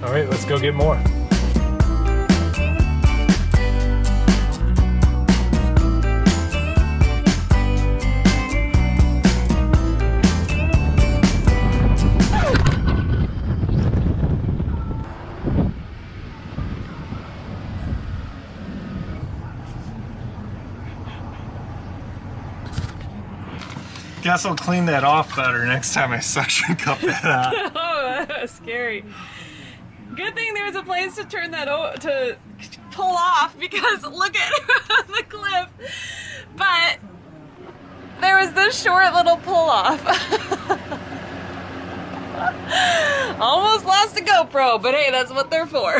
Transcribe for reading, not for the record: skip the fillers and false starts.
All right, let's go get more. Guess I'll clean that off better next time I suction cup that out. Oh, that was scary. Good thing there was a place to turn that to pull off, because look at the cliff. But there was this short little pull off. Almost lost a GoPro, but hey, that's what they're for.